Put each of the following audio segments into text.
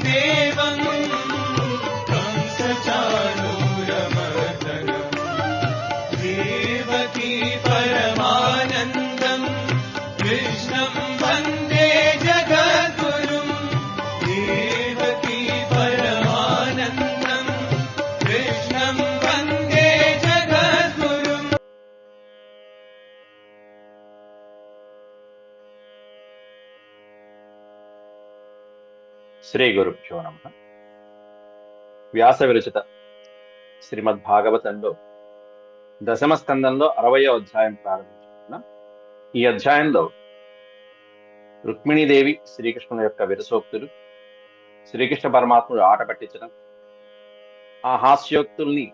देवं कंसचाणूरमर्दनम् देवकी परमानन्दम् कृष्णं वन्दे जगद्गुरुम् देवकी परमानन्दम् कृष्णं वन्दे जगद्गुरुम्. శ్రీ గురుభ్యో నమః. వ్యాస విరచిత శ్రీమద్భాగవతంలో దశమ స్కందంలో 60వ అధ్యాయం ప్రారంభించుకున్నాం. ఈ అధ్యాయంలో రుక్మిణీదేవి శ్రీకృష్ణుల యొక్క విరసోక్తులు, శ్రీకృష్ణ పరమాత్ముడు ఆట పట్టించడం, ఆ హాస్యోక్తుల్ని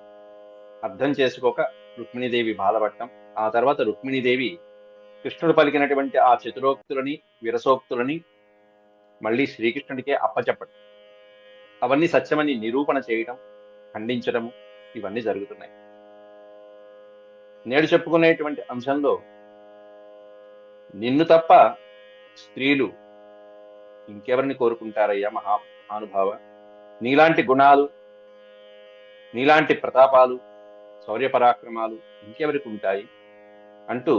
అర్థం చేసుకోక రుక్మిణీదేవి బాధపడటం, ఆ తర్వాత రుక్మిణీదేవి కృష్ణుడు పలికినటువంటి ఆ చతురోక్తులని విరసోక్తులని మళ్ళీ శ్రీకృష్ణుడికే అప్పచెప్పడం, అవన్నీ సత్యమని నిరూపణ చేయటం, ఖండించడము, ఇవన్నీ జరుగుతున్నాయి. నేడు చెప్పుకునేటువంటి అంశంలో నిన్ను తప్ప స్త్రీలు ఇంకెవరిని కోరుకుంటారయ్యా మహానుభావ, నీలాంటి గుణాలు, నీలాంటి ప్రతాపాలు, శౌర్య పరాక్రమాలు ఇంకెవరికి ఉంటాయి అంటూ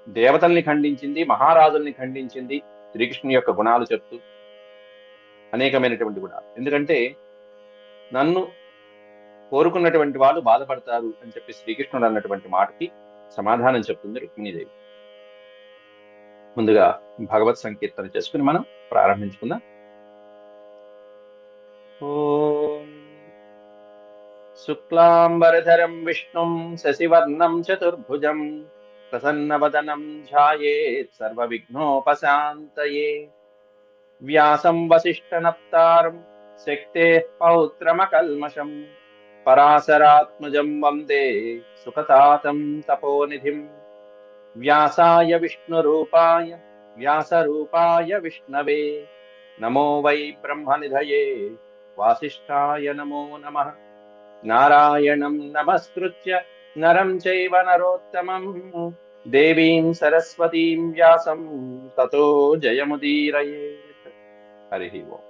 దేవతల్ని ఖండించింది, మహారాజుల్ని ఖండించింది శ్రీకృష్ణుని యొక్క గుణాలు చెప్తూ, అనేకమైనటువంటి గుణాలు. ఎందుకంటే నన్ను కోరుకున్నటువంటి వాళ్ళు బాధపడతారు అని చెప్పి శ్రీకృష్ణుడు అన్నటువంటి మాటకి సమాధానం చెప్తుంది రుక్మిణీదేవి. ముందుగా భగవత్ సంకీర్తన చేసుకుని మనం ప్రారంభించుకుందాం. ఓం శుక్లాంబరధరం విష్ణుం శశివర్ణం చతుర్భుజం ప్రసన్నవదనం ధ్యాయేత్ సర్వవిఘ్నోపశాంతయే వ్యాసం వసిష్ఠనప్తారం శక్తేః పౌత్రమకల్మషం పరాశరాత్మజం వందే సుఖతాతం తపోనిధిం వ్యాసాయ విష్ణురూపాయ వ్యాసరూపాయ విష్ణవే నమో వై బ్రహ్మనిధయే వాసిష్ఠాయ నమో నమః. నారాయణం నమస్కృత్య నరం చైవ నరోత్తమం దేవీం సరస్వతీం వ్యాసం తతో జయముదీరయేత్. హరి ఓం.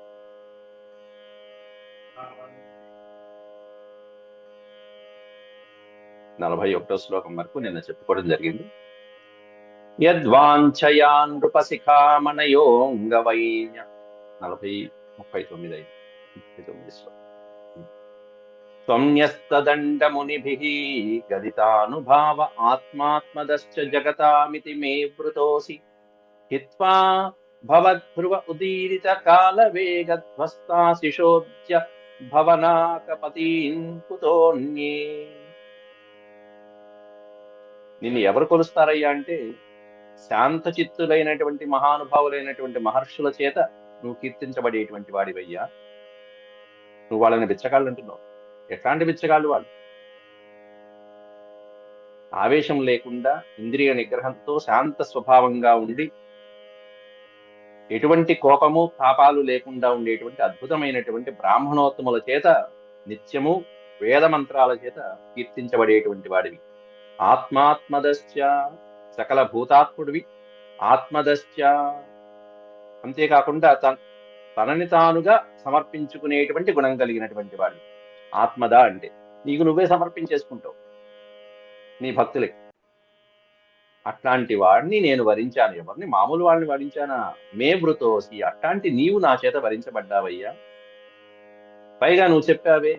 41వ శ్లోకం వరకు నిన్న చెప్పుకోవడం జరిగింది. యద్వాంఛయా నృపశిఖామణయోంగవైన్య 39 శ్లోకం. త్వన్యస్తదండమునిభిః గదితానుభావ ఆత్మాత్మదశ్చ జగతామితి మే వృతోసి హిత్వా భవద్భ్రువ ఉదీరిత కాలవేగధ్వస్తాశిషోద్య భవనాకపతీన్ కుతోన్యే. నిన్ను ఎవరు కొలుస్తారయ్యా అంటే శాంత చిత్తులైనటువంటి మహానుభావులైనటువంటి మహర్షుల చేత నువ్వు కీర్తించబడేటువంటి వాడివయ్యా. నువ్వు వాళ్ళని బిచ్చగాళ్ళు అంటున్నావు. ఎట్లాంటి బిచ్చగాళ్ళు వాళ్ళు? ఆవేశం లేకుండా ఇంద్రియ నిగ్రహంతో శాంత స్వభావంగా ఉండి ఎటువంటి కోపము తాపాలు లేకుండా ఉండేటువంటి అద్భుతమైనటువంటి బ్రాహ్మణోత్తముల చేత నిత్యము వేద మంత్రాల చేత కీర్తించబడేటువంటి వాడివి. ఆత్మాత్మదశ్చ సకల భూతాత్ముడివి, ఆత్మదశ్చ అంతేకాకుండా తనని తానుగా సమర్పించుకునేటువంటి గుణం కలిగినటువంటి వాడు. ఆత్మద అంటే నీకు నువ్వే సమర్పించేసుకుంటావు నీ భక్తులకి. అట్లాంటి వాడిని నేను వరించాను. ఎవరిని? మామూలు వాడిని వరించానా? మే వృతోసి, అట్లాంటి నీవు నా చేత వరించబడ్డావయ్యా. పైగా నువ్వు చెప్పావే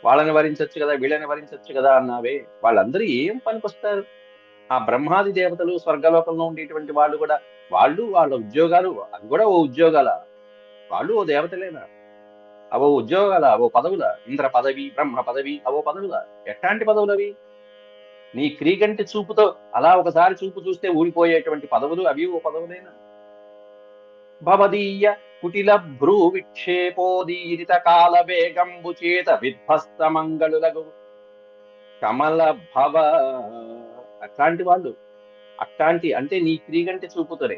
వాళ్ళని వరించవచ్చు కదా, వీళ్ళని వరించవచ్చు కదా అన్నావే. వాళ్ళందరూ ఏం పనికొస్తారు? ఆ బ్రహ్మాది దేవతలు, స్వర్గలోకంలో ఉండేటువంటి వాళ్ళు కూడా, వాళ్ళు వాళ్ళ ఉద్యోగాలు, అవి కూడా ఓ ఉద్యోగాల? వాళ్ళు ఓ దేవతలేనా? అవో ఉద్యోగాల, అవో పదవుల? ఇంద్ర పదవి, బ్రహ్మ పదవి, అవో పదవుల? ఎట్లాంటి పదవులు అవి? నీ క్రీగంటి చూపుతో అలా ఒకసారి చూపు చూస్తే ఊడిపోయేటువంటి పదవులు అవి ఓ పదవులేనా? భవదీయ కుటిల భ్రూ విక్షేపోదీరిత కాల వేగంబు చేత విధ్వస్త మంగళులకు కమల భవ. అట్లాంటి వాళ్ళు, అట్లాంటి అంటే నీ క్రీగంటి చూపుతోనే,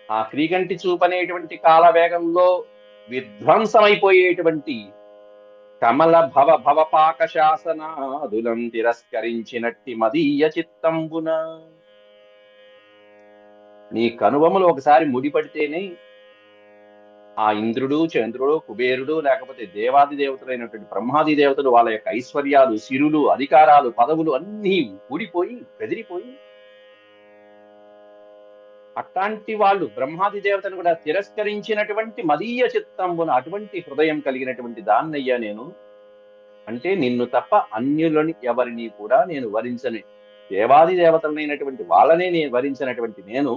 ఆ క్రీగంటి చూపు అనేటువంటి కాల వేగంలో విధ్వంసమైపోయేటువంటి కమల భవ భవపాక శాసనాదులం తిరస్కరించినట్టి మదీయ చిత్తంబున. నీ కనుబొమ్మలు ఒకసారి ముడిపడితేనే ఆ ఇంద్రుడు, చంద్రుడు, కుబేరుడు, లేకపోతే దేవాది దేవతలైనటువంటి బ్రహ్మాది దేవతలు వాళ్ళ యొక్క ఐశ్వర్యాలు, సిరులు, అధికారాలు, పదవులు అన్నీ ఊడిపోయి బెదిరిపోయి అట్లాంటి వాళ్ళు బ్రహ్మాది దేవతను కూడా తిరస్కరించినటువంటి మదీయ చిత్తంబున అటువంటి హృదయం కలిగినటువంటి దాన్నయ్యా నేను. అంటే నిన్ను తప్ప అన్యులని ఎవరిని కూడా నేను వరించని, దేవాది దేవతలైనటువంటి వాళ్ళనే నేను వరించినటువంటి నేను,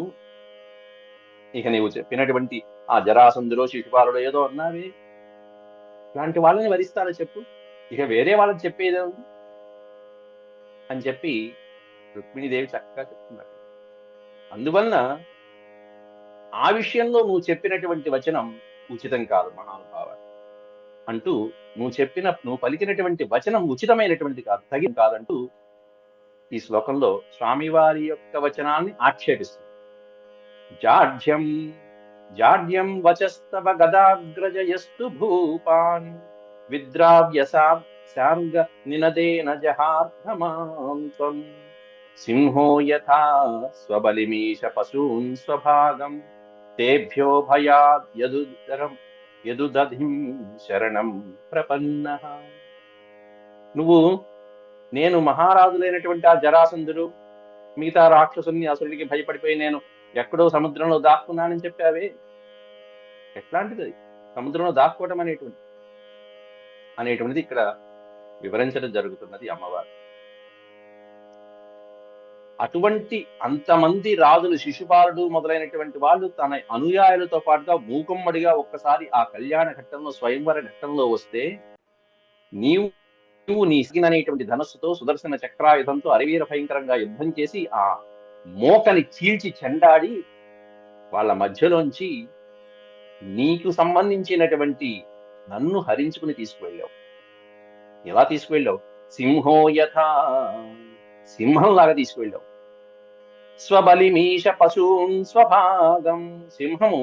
ఇక నీవు చెప్పినటువంటి ఆ జరాసంధులో శిశుపాలుడో ఏదో అన్నావే, ఇలాంటి వాళ్ళని వరిస్తానో చెప్పు, ఇక వేరే వాళ్ళని చెప్పేదే ఉంది అని చెప్పి రుక్మిణీదేవి చక్కగా చెప్తున్నారు. అందువలన ఆ విషయంలో నువ్వు చెప్పినటువంటి వచనం ఉచితం కాదు మహానుభావ అంటూ, నువ్వు పలికినటువంటి వచనం ఉచితమైనటువంటి కాదు, తగిన కాదంటూ ఈ శ్లోకంలో స్వామివారి యొక్క వచనాన్ని ఆక్షేపిస్తుంది. జాఢ్యం జాడ్యం వచస్తవ గదాగ్రజయస్తు భూపాన్ విద్రావ్యసార్గ నినదేన జహార్ధమాంతం సింహో యథా స్వబలిమీశ పశూన్ స్వభాగం తేభ్యో భయాద్ యదుదధిం శరణం ప్రపన్నః. నువ్వు నేను మహారాజులైనటువంటి ఆ జరాసంధుడు మిగతా రాక్షసుని అసురుడికి భయపడిపోయి నేను ఎక్కడో సముద్రంలో దాక్కున్నానని చెప్పావే, ఎట్లాంటిది సముద్రంలో దాక్కోవటం అనేటువంటిది ఇక్కడ వివరించడం జరుగుతున్నది అమ్మవారు. అటువంటి అంతమంది రాజులు, శిశుపాలుడు మొదలైనటువంటి వాళ్ళు తన అనుయాయులతో పాటుగా మూకుమ్మడిగా ఒక్కసారి ఆ కళ్యాణ ఘట్టంలో, స్వయంవర ఘట్టంలో వస్తే నీవు నీ అనేటువంటి ధనస్సుతో సుదర్శన చక్రాయుధంతో అరవీర భయంకరంగా యుద్ధం చేసి ఆ మోకని చీల్చి చెండాడి వాళ్ళ మధ్యలోంచి నీకు సంబంధించినటువంటి నన్ను హరించుకుని తీసుకువెళ్ళావు. ఎలా తీసుకువెళ్ళావు? సింహో యథా, సింహంలాగా తీసుకువెళ్ళావు. స్వబలిమీశ పశూన్ స్వభాగం, సింహము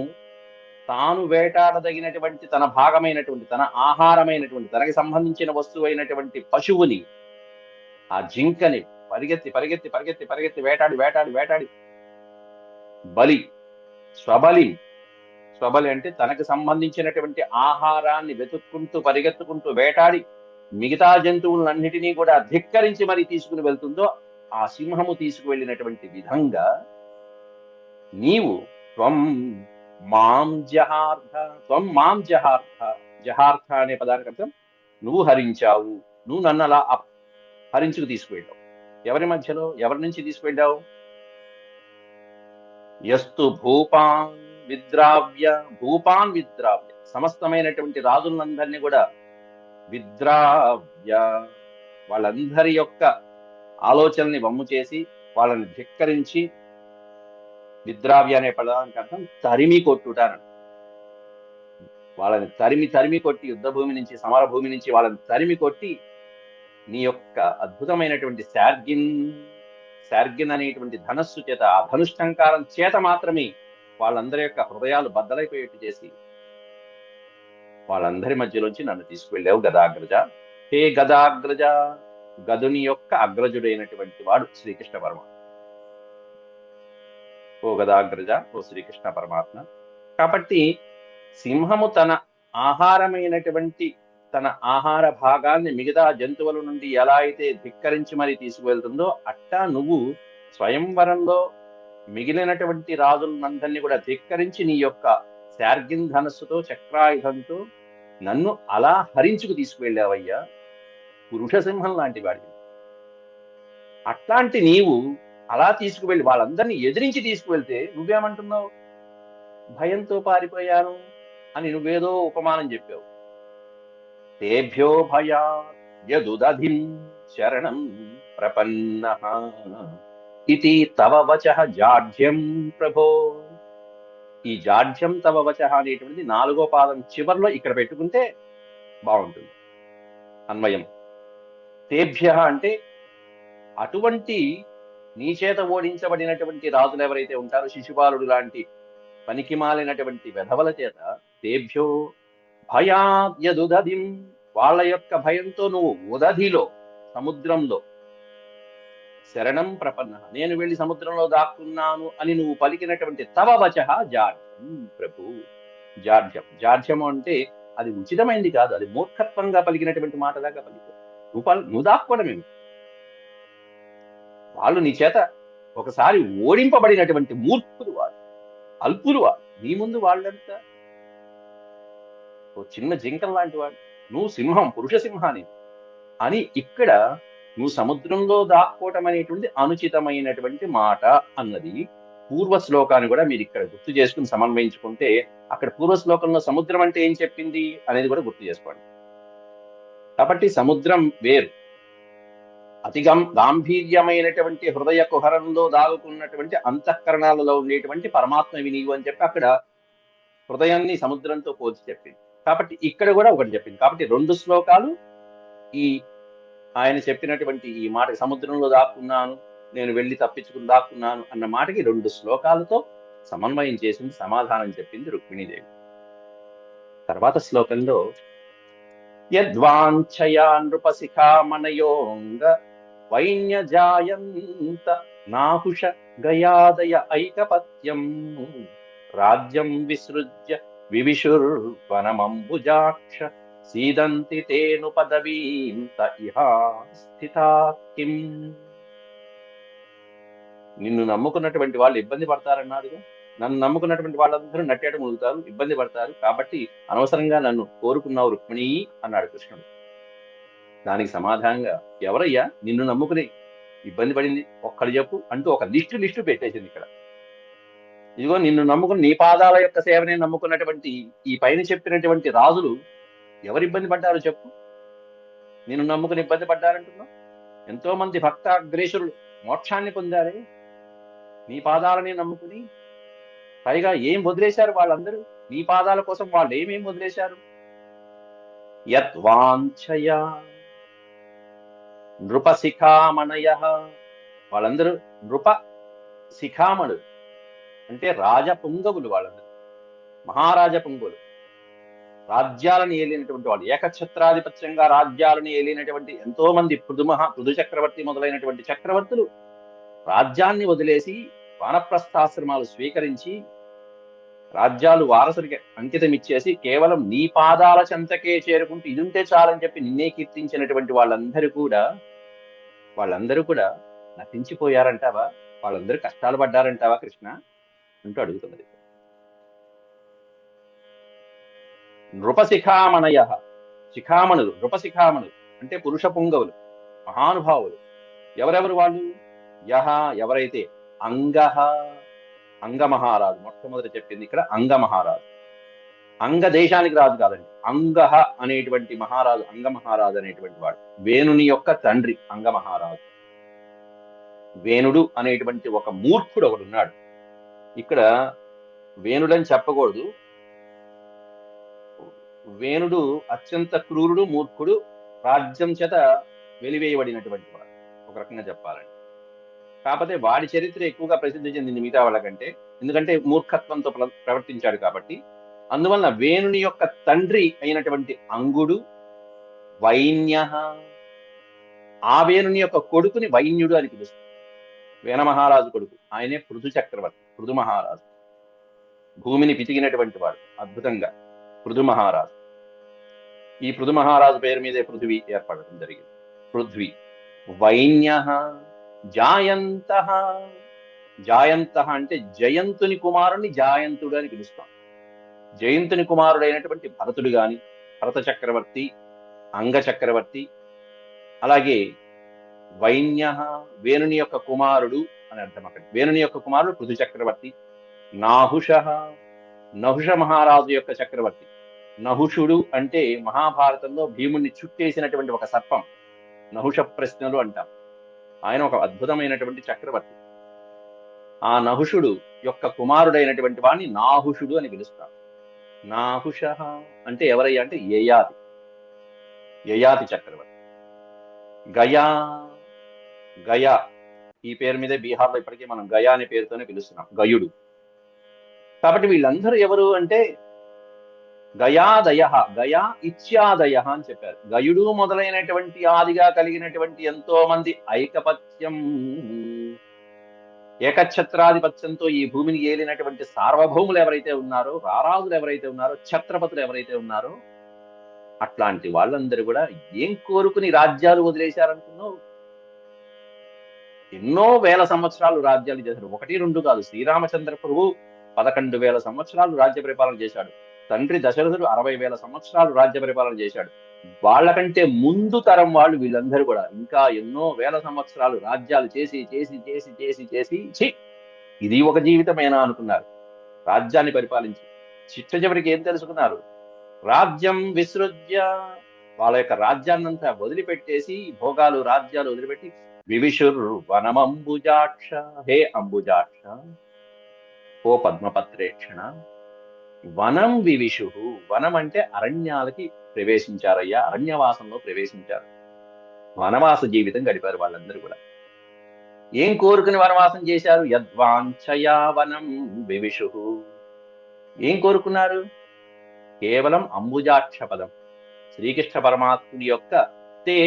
తాను వేటాడదగినటువంటి తన భాగమైనటువంటి, తన ఆహారమైనటువంటి, తనకి సంబంధించిన వస్తువైనటువంటి పశువుని, ఆ జింకని పరిగెత్తి పరిగెత్తి పరిగెత్తి పరిగెత్తి వేటాడి వేటాడి వేటాడి బలి, స్వబలి అంటే తనకు సంబంధించినటువంటి ఆహారాన్ని వెతుక్కుంటూ పరిగెత్తుకుంటూ వేటాడి మిగతా జంతువులన్నిటినీ కూడా ధిక్కరించి మరి తీసుకుని వెళ్తుందో ఆ సింహము తీసుకువెళ్ళినటువంటి విధంగా నీవు త్వం మాం జహార్థ, జహార్థ అనే పదానికి అర్థం నువ్వు హరించావు, నువ్వు నన్ను అలా హరించుకు తీసుకువెళ్ళావు. ఎవరి మధ్యలో, ఎవరి నుంచి తీసుకువెళ్ళావు? యస్తు భూపాన్ విద్రావ్య, సమస్తమైనటువంటి రాజులందరినీ కూడా విద్రావ్య, వాళ్ళందరి యొక్క ఆలోచనల్ని వమ్ము చేసి వాళ్ళని ధిక్కరించి, విద్రావ్య అనే పదానికి అర్థం తరిమి కొట్టుటాను. వాళ్ళని తరిమి కొట్టి, యుద్ధ భూమి నుంచి, సమర భూమి నుంచి వాళ్ళని తరిమి కొట్టి నీ యొక్క అద్భుతమైనటువంటి శార్గిన్ అనేటువంటి ధనస్సు చేత, ఆ ధనుష్టంకారం చేత మాత్రమే వాళ్ళందరి యొక్క హృదయాలు బద్దలైపోయేట్టు చేసి వాళ్ళందరి మధ్యలోంచి నన్ను తీసుకువెళ్ళావు గదాగ్రజ. హే గదాగ్రజ, గదుని యొక్క అగ్రజుడైనటువంటి వాడు శ్రీకృష్ణ పరమాత్మ. ఓ గదాగ్రజ, ఓ శ్రీకృష్ణ పరమాత్మ. కాబట్టి సింహము తన ఆహారమైనటువంటి, తన ఆహార భాగాన్ని మిగతా జంతువుల నుండి ఎలా అయితే ధిక్కరించి మరి తీసుకువెళ్తుందో, అట్టా నువ్వు స్వయంవరంలో మిగిలినటువంటి రాజులందరినీ కూడా ధిక్కరించి నీ యొక్క శార్గిన్ ధనస్సుతో, చక్రాయుధంతో నన్ను అలా హరించుకు తీసుకువెళ్ళావయ్యా, పురుష సింహం లాంటి వాడివి. అట్లాంటి నీవు అలా తీసుకువెళ్ళి వాళ్ళందరినీ ఎదిరించి తీసుకువెళ్తే నువ్వేమంటున్నావు? భయంతో పారిపోయాను అని నువ్వేదో ఉపమానం చెప్పావు. తేభ్యో భయా యదుదధిం శరణం ప్రపన్నః ఇతి తవ వచః జాఢ్యం ప్రభో. ఈ జాఢ్యం తవ వచః అనేటువంటిది 4వ పాదం చివర్లో ఇక్కడ పెట్టుకుంటే బాగుంటుంది అన్వయం. తేభ్య అంటే అటువంటి నీ చేత ఓడించబడినటువంటి రాజులు ఎవరైతే ఉంటారో, శిశుపాలుడు లాంటి పనికి మాలినటువంటి వెధవల చేత, తేభ్యో భయాద్ యదుదధిం, వాళ్ళ యొక్క భయంతో నువ్వు ఉదధిలో, సముద్రంలో, శరణం ప్రపన్న, నేను వెళ్ళి సముద్రంలో దాక్కున్నాను అని నువ్వు పలికినటువంటి తవ వచః జాఢ్యం ప్రభు, జాడ్యం. జాడ్యము అంటే అది ఉచితమైంది కాదు, అది మూర్ఖత్వంగా పలికినటువంటి మాటలాగా పలికి నువ్వు దాక్కోవడమేమి. వాళ్ళు నీ చేత ఒకసారి ఓడింపబడినటువంటి మూర్ఖులు వాళ్ళు, అల్పులు వాళ్ళు. నీ ముందు వాళ్ళంతా ఓ చిన్న జింకం లాంటి వాడు, నువ్వు సింహం, పురుష సింహాని అని. ఇక్కడ నువ్వు సముద్రంలో దాక్కోవటం అనేటువంటి అనుచితమైనటువంటి మాట అన్నది పూర్వ శ్లోకాన్ని కూడా మీరు ఇక్కడ గుర్తు చేసుకుని సమన్వయించుకుంటే, అక్కడ పూర్వ శ్లోకంలో సముద్రం అంటే ఏం చెప్పింది అనేది కూడా గుర్తు చేసుకోండి. కాబట్టి సముద్రం వేరు, అతి గాంభీర్యమైనటువంటి హృదయ కుహరంలో దాగుకున్నటువంటి అంతఃకరణాలలో ఉండేటువంటి పరమాత్మవి నీవు అని చెప్పి అక్కడ హృదయాన్ని సముద్రంతో పోల్చి చెప్పింది. కాబట్టి ఇక్కడ కూడా ఒకటి చెప్పింది. కాబట్టి 2 శ్లోకాలు ఈ ఆయన చెప్పినటువంటి ఈ మాట, సముద్రంలో దాక్కున్నాను, నేను వెళ్ళి తప్పించుకుని దాక్కున్నాను అన్న మాటకి 2 శ్లోకాలతో సమన్వయం చేసింది, సమాధానం చెప్పింది రుక్మిణీదేవి. తర్వాత శ్లోకంలో యద్వాంఛయా నృపశిఖామణయోంగ వైన్యజాయంత నాహుష గయాదయ ఐకపత్యం రాజ్యం విసృజ్య వివిశుర్వనమంబుజాక్ష సీదంతి తేను పదవీంత ఇహా స్థితా కిం. నిన్ను నమ్ముకున్నటువంటి వాళ్ళు ఇబ్బంది పడతారన్నాడుగా. నన్ను నమ్ముకున్నటువంటి వాళ్ళందరూ నట్టేట ములుగుతారు, ఇబ్బంది పడతారు. కాబట్టి అనవసరంగా నన్ను కోరుకున్నావు రుక్మిణి అన్నాడు కృష్ణుడు. దానికి సమాధానంగా, ఎవరయ్యా నిన్ను నమ్ముకుని ఇబ్బంది పడింది ఒక్కడు చెప్పు అంటూ ఒక లిస్టు పెట్టేసింది ఇక్కడ. ఇదిగో నిన్ను నమ్ముకుని నీ పాదాల యొక్క సేవనే నమ్ముకున్నటువంటి ఈ పైన చెప్పినటువంటి రాజులు ఎవరు ఇబ్బంది పడ్డారో చెప్పు. నిన్ను నమ్ముకుని ఇబ్బంది పడ్డారంటున్నావు. ఎంతో మంది భక్తాగ్రేసురులు మోక్షాన్ని పొందారే నీ పాదాలని నమ్ముకుని. పైగా ఏం వదిలేశారు వాళ్ళందరూ నీ పాదాల కోసం? వాళ్ళు ఏమేం వదిలేశారు? యత్వాంఛయా నృప శిఖామణయ, వాళ్ళందరూ నృప శిఖామణులు అంటే రాజపుంగవులు. వాళ్ళందరూ మహారాజ పుంగవులు, రాజ్యాలను ఏలినటువంటి వాళ్ళు, ఏకఛత్రాధిపత్యంగా రాజ్యాలను ఏలినటువంటి ఎంతో మంది పృథు చక్రవర్తి మొదలైనటువంటి చక్రవర్తులు రాజ్యాన్ని వదిలేసి వానప్రస్థాశ్రమాలు స్వీకరించి రాజ్యాలు వారసుడికి అంకితం ఇచ్చేసి కేవలం నీ పాదాల చెంతకే చేరుకుంటూ ఇదుంటే చాలని చెప్పి నిన్నే కీర్తించినటువంటి వాళ్ళందరూ కూడా నటించిపోయారంటావా? వాళ్ళందరూ కష్టాలు పడ్డారంటావా కృష్ణ అంటూ అడుగుతున్నది. నృపశిఖామణయ, శిఖామణులు, నృపశిఖామణులు అంటే పురుష పుంగవులు, మహానుభావులు. ఎవరెవరు వాళ్ళు? యహ ఎవరైతే, అంగ మహారాజు. మొట్టమొదటి చెప్పింది ఇక్కడ అంగ మహారాజు. అంగ దేశానికి రాజు కాదండి, అంగ అనేటువంటి మహారాజు, అంగ మహారాజు అనేటువంటి వాడు వేణుని యొక్క తండ్రి అంగ మహారాజు. వేణుడు అనేటువంటి ఒక మూర్ఖుడు ఒకడున్నాడు. ఇక్కడ వేణుడని చెప్పకూడదు, వేణుడు అత్యంత క్రూరుడు, మూర్ఖుడు, రాజ్యం చేత వెలివేయబడినటువంటి వాడు ఒక రకంగా చెప్పాలండి. కాకపోతే వాడి చరిత్ర ఎక్కువగా ప్రసిద్ధి చెందింది మిగతా వాళ్ళకంటే, ఎందుకంటే మూర్ఖత్వంతో ప్రవర్తించాడు కాబట్టి. అందువలన వేణుని యొక్క తండ్రి అయినటువంటి అంగుడు వైన్య, ఆ వేణుని యొక్క కొడుకుని వైన్యుడు అని పిలుస్తారు. వేణ మహారాజు కొడుకు ఆయనే పృథు చక్రవర్తి, పృథు మహారాజు. భూమిని పితికినటువంటి వాడు అద్భుతంగా పృథు మహారాజు. ఈ పృథు మహారాజు పేరు మీదే పృథ్వీ ఏర్పడటం జరిగింది. పృథ్వీ. వైన్య జాయంత, జాయంత అంటే జయంతుని కుమారుని జాయంతుడు అని పిలుస్తాం. జయంతుని కుమారుడైనటువంటి భరతుడు గాని, భరత చక్రవర్తి, అంగ చక్రవర్తి, అలాగే వైన్య వేణుని యొక్క కుమారుడు అని అర్థం. అక్కడ వేణుని యొక్క కుమారుడు పృథు చక్రవర్తి. నాహుష, నహుష మహారాజు యొక్క చక్రవర్తి. నహుషుడు అంటే మహాభారతంలో భీముణ్ణి చుట్టేసినటువంటి ఒక సర్పం, నహుష ప్రశ్నలు అంటాం. ఆయన ఒక అద్భుతమైనటువంటి చక్రవర్తి. ఆ నహుషుడు యొక్క కుమారుడైనటువంటి వాడిని నాహుషుడు అని పిలుస్తారు. నాహుష అంటే ఎవరయ్యా అంటే యయాతి చక్రవర్తి. గయా ఈ పేరు మీదే బీహార్లో ఇప్పటికీ మనం గయా అనే పేరుతోనే పిలుస్తున్నాం, గయుడు. కాబట్టి వీళ్ళందరూ ఎవరు అంటే గయాదయ, గయా ఇత్యాదయ అని చెప్పారు. గయుడు మొదలైనటువంటి ఆదిగా కలిగినటువంటి ఎంతో మంది ఐకపత్యం, ఏకఛత్రాధిపత్యంతో ఈ భూమిని ఏలినటువంటి సార్వభౌములు ఎవరైతే ఉన్నారో, రారాజులు ఎవరైతే ఉన్నారో, ఛత్రపతులు ఎవరైతే ఉన్నారో, అట్లాంటి వాళ్ళందరూ కూడా ఏం కోరుకుని రాజ్యాలు వదిలేశారనుకున్నావు? ఎన్నో వేల సంవత్సరాలు రాజ్యాలు చేశారు. 1, 2 కాదు. శ్రీరామచంద్ర ప్రభు 11,000 సంవత్సరాలు రాజ్య పరిపాలన చేశాడు. తండ్రి దశరథుడు 60,000 సంవత్సరాలు రాజ్య పరిపాలన చేశాడు. వాళ్ళకంటే ముందు తరం వాళ్ళు వీళ్ళందరూ కూడా ఇంకా ఎన్నో వేల సంవత్సరాలు రాజ్యాలు చేసి చేసి చేసి చేసి చేసి ఛీ, ఇది ఒక జీవితమేనా అనుకున్నారు. రాజ్యాన్ని పరిపాలించి చిట్ట చివరికి ఏం తెలుసుకున్నారు? రాజ్యం విసృజ్య, వాళ్ళ యొక్క రాజ్యాన్నంతా వదిలిపెట్టేసి, భోగాలు రాజ్యాలు వదిలిపెట్టి, వివిషుర్ వనమంబుజాక్ష, హే అంబుజాక్ష, ఓ పద్మపత్రేక్షణ, వనం వివిషు. వనం అంటే అరణ్యాలకి ప్రవేశించారయ్యా, అరణ్యవాసంలో ప్రవేశించారు. వనవాస జీవితం గడిపారు వాళ్ళందరూ కూడా. ఏం కోరుకుని వనవాసం చేశారు? యద్వాంఛయా వనం వివిషు. ఏం కోరుకున్నారు? కేవలం అంబుజాక్ష పదం, శ్రీకృష్ణ పరమాత్ముడి యొక్క తే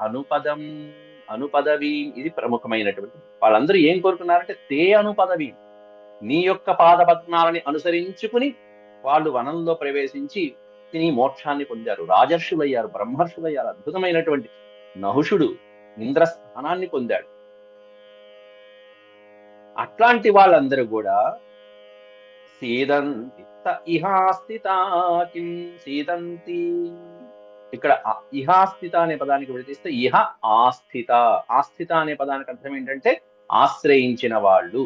అనుపదం, అనుపదవి, ఇది ప్రముఖమైనటువంటి. వాళ్ళందరూ ఏం కోరుకున్నారంటే తే అనుపదవి, నీ యొక్క పాదపద్మాలని అనుసరించుకుని వాళ్ళు వనంలో ప్రవేశించి తిని మోక్షాన్ని పొందారు. రాజర్షులయ్యారు, బ్రహ్మర్షులయ్యారు. అద్భుతమైనటువంటి నహుషుడు ఇంద్రస్థానాన్ని పొందాడు. అట్లాంటి వాళ్ళందరూ కూడా సీదంతి ఇహాస్థిత కిం సీదంతి. ఇక్కడ ఇహాస్థిత అనే పదానికి విడతీస్తే ఇహ ఆస్థిత. ఆస్థిత అనే పదానికి అర్థం ఏంటంటే ఆశ్రయించిన వాళ్ళు.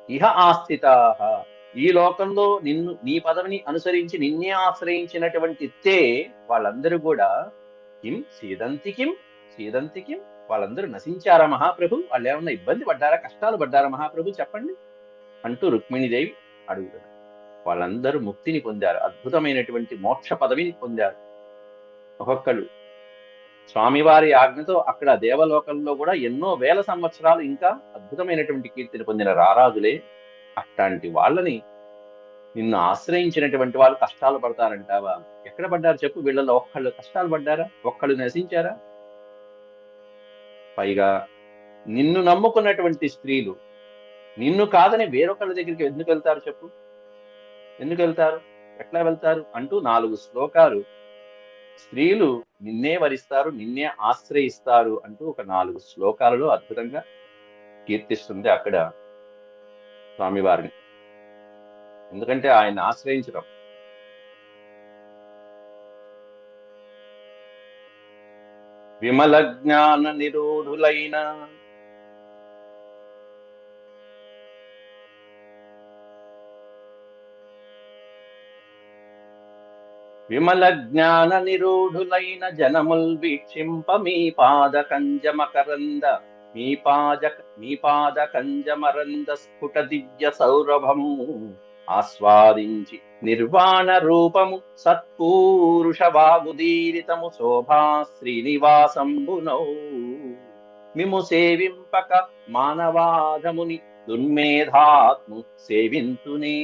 ఇహ ఆస్థిత, ఈ లోకంలో నిన్ను, నీ పదవిని అనుసరించి నిన్నే ఆశ్రయించినటువంటి తే, వాళ్ళందరూ కూడా కిం సీదంతి, కిం సీదంతి, కిం, వాళ్ళందరూ నశించారా మహాప్రభు? వాళ్ళు ఏమన్నా ఇబ్బంది పడ్డారా, కష్టాలు పడ్డారా మహాప్రభు చెప్పండి అంటూ రుక్మిణీదేవి అడుగుతారు. వాళ్ళందరూ ముక్తిని పొందారు, అద్భుతమైనటువంటి మోక్ష పదవిని పొందారు. ఒక్కొక్కళ్ళు స్వామివారి ఆజ్ఞతో అక్కడ దేవలోకంలో కూడా ఎన్నో వేల సంవత్సరాలు ఇంకా అద్భుతమైనటువంటి కీర్తిని పొందిన రారాజులే. అట్లాంటి వాళ్ళని నిన్ను ఆశ్రయించినటువంటి వాళ్ళు కష్టాలు పడతారంటావా? ఎక్కడ పడ్డారు చెప్పు? వీళ్ళలో ఒక్కళ్ళు కష్టాలు పడ్డారా? ఒక్కళ్ళు నశించారా? పైగా నిన్ను నమ్ముకున్నటువంటి స్త్రీలు నిన్ను కాదని వేరొకళ్ళ దగ్గరికి ఎందుకు వెళ్తారు చెప్పు? ఎందుకు వెళ్తారు? ఎట్లా వెళ్తారు అంటూ 4 శ్లోకాలు స్త్రీలు నిన్నే వరిస్తారు, నిన్నే ఆశ్రయిస్తారు అంటూ ఒక 4 శ్లోకాలలో అద్భుతంగా కీర్తిస్తుంది అక్కడ స్వామివారిని. ఎందుకంటే ఆయన ఆశ్రయించడం. విమల జ్ఞాన నిరోధులైన విమల జ్ఞాన నిరూఢులైన జనముల్ వీక్షింప మీ పాద కంజమకరంద, మీ పాద కంజమరంద స్ఫుట దివ్య సౌరభము ఆస్వాదించి నిర్వాణ రూపము సత్పూరుష వాగుదీరితము శోభా శ్రీనివాసంబునౌ మిము సేవింపక మానవాధముని దుర్మేధాత్ము సేవింతునే.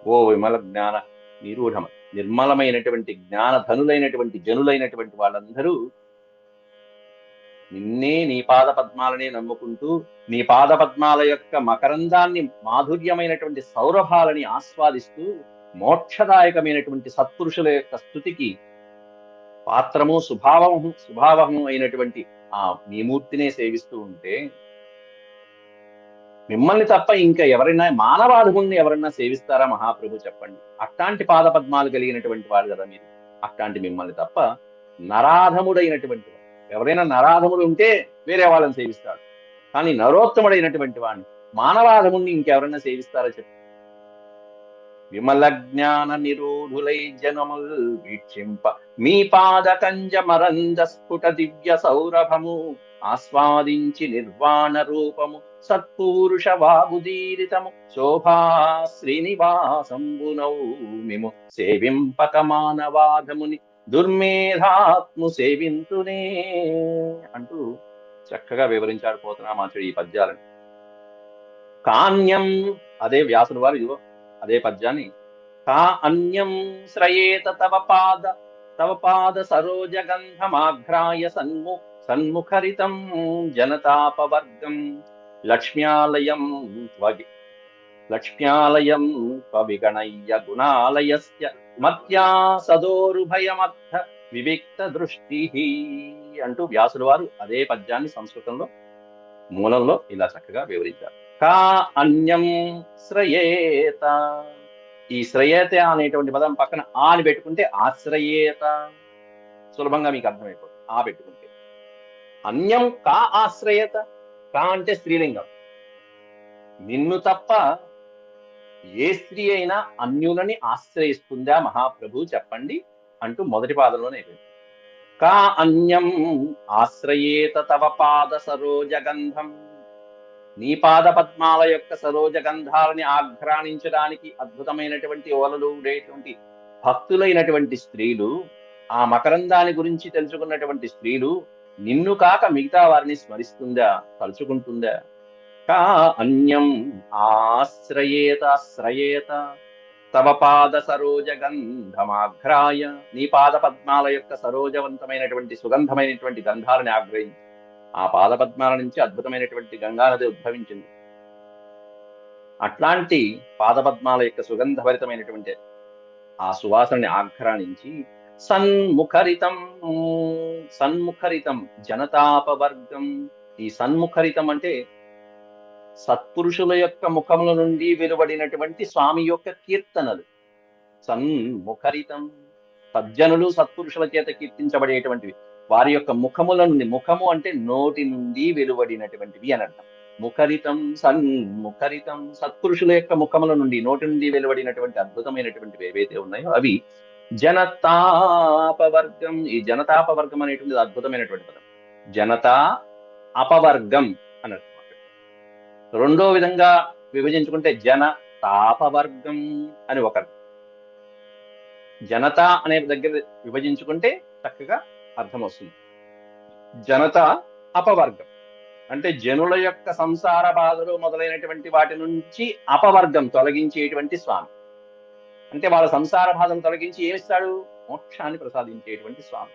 ఓ విమల జ్ఞాన నిరూఢమ, నిర్మలమైనటువంటి జ్ఞానధనులైనటువంటి జనులైనటువంటి వాళ్ళందరూ నిన్నే, నీ పాద పద్మాలనే నమ్ముకుంటూ నీ పాద పద్మాల యొక్క మకరందాన్ని, మాధుర్యమైనటువంటి సౌరభాలని ఆస్వాదిస్తూ మోక్షదాయకమైనటువంటి సత్పురుషుల యొక్క స్థుతికి పాత్రము సుభావము అయినటువంటి ఆ మీ మూర్తినే సేవిస్తూ ఉంటే, మిమ్మల్ని తప్ప ఇంకా ఎవరైనా, మానవాధముల్ని ఎవరైనా సేవిస్తారా మహాప్రభు చెప్పండి? అట్లాంటి పాద పద్మాలు కలిగినటువంటి వాడు కదా మీరు. అట్లాంటి మిమ్మల్ని తప్ప నరాధముడైనటువంటి వాడు, ఎవరైనా నరాధముడు ఉంటే వేరే వాళ్ళని సేవిస్తాడు, కానీ నరోత్తముడైనటువంటి వాడిని, మానవాధముని ఇంకెవరైనా సేవిస్తారా చెప్పు? విమల జ్ఞాన నిరూఢులై జనముల్ వీక్షింప మీ పాద కంజ మరంద స్ఫుట దివ్య సౌరభము ఆస్వాదించి నిర్వాణ రూపము సత్పురుష వాగుదీరితము శోభా శ్రీనివాసంబునౌ మిము సేవింపక మానవాధముని దుర్మేధాత్ము సేవింతునే అంటూ చక్కగా వివరించాడు పోతనామాచుడు ఈ పద్యాలను. కాన్యం, అదే వ్యాసుడు వారు ఇదిగో అదే పద్యాన్ని, కా అన్యం శ్రయేత తవ పాద సరోజగంధమాఘ్రాయ సన్ముఖరితం జనతాపవర్గం లక్ష్మ్యాలయం లక్ష్మ్యాలయం విగణయ్య గుణాలయస్య మత్యా సదోరుభయమర్థ వివిక్త దృష్టి అంటూ వ్యాసుల వారు అదే పద్యాన్ని సంస్కృతంలో మూలంలో ఇలా చక్కగా వివరించారు. కా అన్యం శ్రయేత, ఈ శ్రయేత అనేటువంటి పదం పక్కన ఆని పెట్టుకుంటే ఆశ్రయేత, సులభంగా మీకు అర్థమైపోతుంది. ఆ పెట్టుకుంటే అన్యం కా ఆశ్రయేత, కా అంటే స్త్రీలింగం. నిన్ను తప్ప ఏ స్త్రీ అయినా అన్యులని ఆశ్రయిస్తుందా మహాప్రభు చెప్పండి అంటూ మొదటి పాదంలోనే కా అన్యం ఆశ్రయేత తవ పాద సరోజగంధం, నీ పాద పద్మాల యొక్క సరోజ గంధాలని ఆఘ్రాణించడానికి అద్భుతమైనటువంటి ఓలలు ఉండేటువంటి భక్తులైనటువంటి స్త్రీలు, ఆ మకరందాని గురించి తెలుసుకున్నటువంటి స్త్రీలు నిన్ను కాక మిగతా వారిని స్మరిస్తుందా, తలుచుకుంటుందా? కా అన్యం ఆశ్రయేత తవ పాద సరోజ గంధమాఘ్రాయ, నీ పాద పద్మాల యొక్క సరోజవంతమైనటువంటి సుగంధమైనటువంటి గంధాలని ఆగ్రహించి, ఆ పాద పద్మాల నుంచి అద్భుతమైనటువంటి గంగానది ఉద్భవించింది. అట్లాంటి పాదపద్మాల యొక్క సుగంధభరితమైనటువంటి ఆ సువాసనని ఆఘ్రాణించి సన్ముఖరితం జనతాపవర్గం, ఈ సన్ముఖరితం అంటే సత్పురుషుల యొక్క ముఖముల నుండి వెలువడినటువంటి స్వామి యొక్క కీర్తనలు. సన్ముఖరితం, సజ్జనులు సత్పురుషుల చేత కీర్తించబడేటువంటివి, వారి యొక్క ముఖముల నుండి, ముఖము అంటే నోటి నుండి వెలువడినటువంటివి అని అర్థం. ముఖరితం సన్ముఖరితం, సత్పురుషుల యొక్క ముఖముల నుండి, నోటి నుండి వెలువడినటువంటి అద్భుతమైనటువంటివి ఏవైతే ఉన్నాయో అవి జనతాపవర్గం. ఈ జనతాపవర్గం అనేటువంటిది అద్భుతమైనటువంటి పదం. జనతా అపవర్గం అని అర్థం. రెండో విధంగా విభజించుకుంటే జన తాపవర్గం అని ఒక జనత అనే దగ్గర విభజించుకుంటే చక్కగా అర్థం వస్తుంది. జనత అపవర్గం అంటే జనుల యొక్క సంసార బాధలు మొదలైనటువంటి వాటి నుంచి అపవర్గం తొలగించేటువంటి స్వామి. అంటే వాళ్ళ సంసార బాధను తొలగించి ఏమిస్తాడు? మోక్షాన్ని ప్రసాదించేటువంటి స్వామి.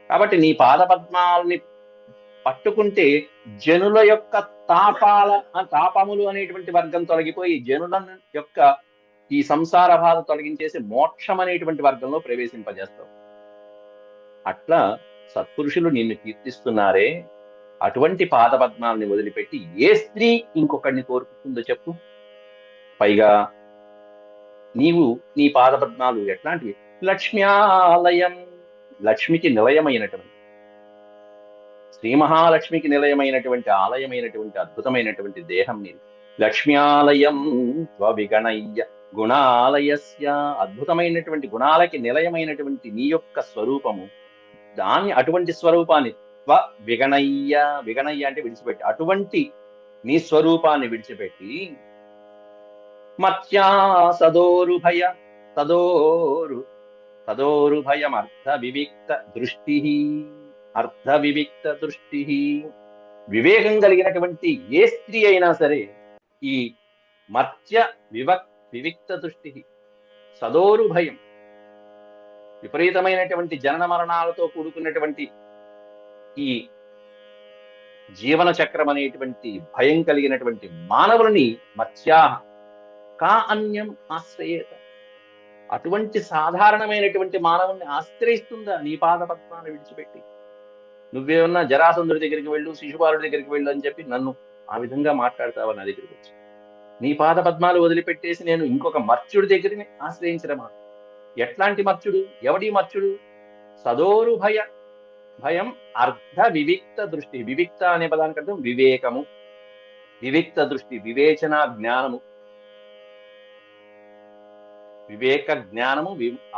కాబట్టి నీ పాద పద్మాలని పట్టుకుంటే జనుల యొక్క తాపములు అనేటువంటి వర్గం తొలగిపోయి జనుల యొక్క ఈ సంసార బాధ తొలగించేసి మోక్షం అనేటువంటి వర్గంలో ప్రవేశింపజేస్తావు. అట్లా సత్పురుషులు నిన్ను కీర్తిస్తున్నారే, అటువంటి పాదపద్మాలని వదిలిపెట్టి ఏ స్త్రీ ఇంకొకడిని కోరుకుంటుందో చెప్పు. పైగా నీవు నీ పాదపద్మాలు ఎట్లాంటివి? లక్ష్మ్యాలయం, లక్ష్మికి నిలయమైనటువంటి, శ్రీ మహాలక్ష్మికి నిలయమైనటువంటి ఆలయమైనటువంటి అద్భుతమైనటువంటి దేహం నీది. లక్ష్మ్యాలయం విగణయ్య గుణాలయస్య, అద్భుతమైనటువంటి గుణాలకి నిలయమైనటువంటి నీ యొక్క స్వరూపము, దాన్ని అటువంటి స్వరూపాన్ని విగణయ్య, విగణయ్య అంటే విడిచిపెట్టి, అటువంటి నీ స్వరూపాన్ని విడిచిపెట్టి మత్యా సదోరుభయ తదోరుభయం అర్థ వివిక్త దృష్టి, వివేకం కలిగినటువంటి ఏ స్త్రీ అయినా సరే ఈ మత్య వివిక్త దృష్టి, సదోరుభయం, విపరీతమైనటువంటి జనన మరణాలతో కూడుకున్నటువంటి ఈ జీవన చక్రం అనేటువంటి భయం కలిగినటువంటి మానవులని మత్స్యాహ కా అన్యం ఆశ్రయేత, అటువంటి సాధారణమైనటువంటి మానవుల్ని ఆశ్రయిస్తుందా నీ పాద పద్మాన్ని విడిచిపెట్టి? నువ్వేమన్నా జరాసంధుడి దగ్గరికి వెళ్ళు, శిశుపాలుడి దగ్గరికి వెళ్ళు అని చెప్పి నన్ను ఆ విధంగా మాట్లాడతావా నా దగ్గరికి వచ్చి? నీ పాద పద్మాలు వదిలిపెట్టేసి నేను ఇంకొక మర్చుడి దగ్గరిని ఆశ్రయించడమా? ఎట్లాంటి మర్చుడు? ఎవడి మర్చుడు? సదోరు భయం అర్ధ వివిక్త దృష్టి. వివిక్త అనే పదానికి అర్థం వివేకము, వివిక్త దృష్టి, వివేచన జ్ఞానము, వివేక జ్ఞానము,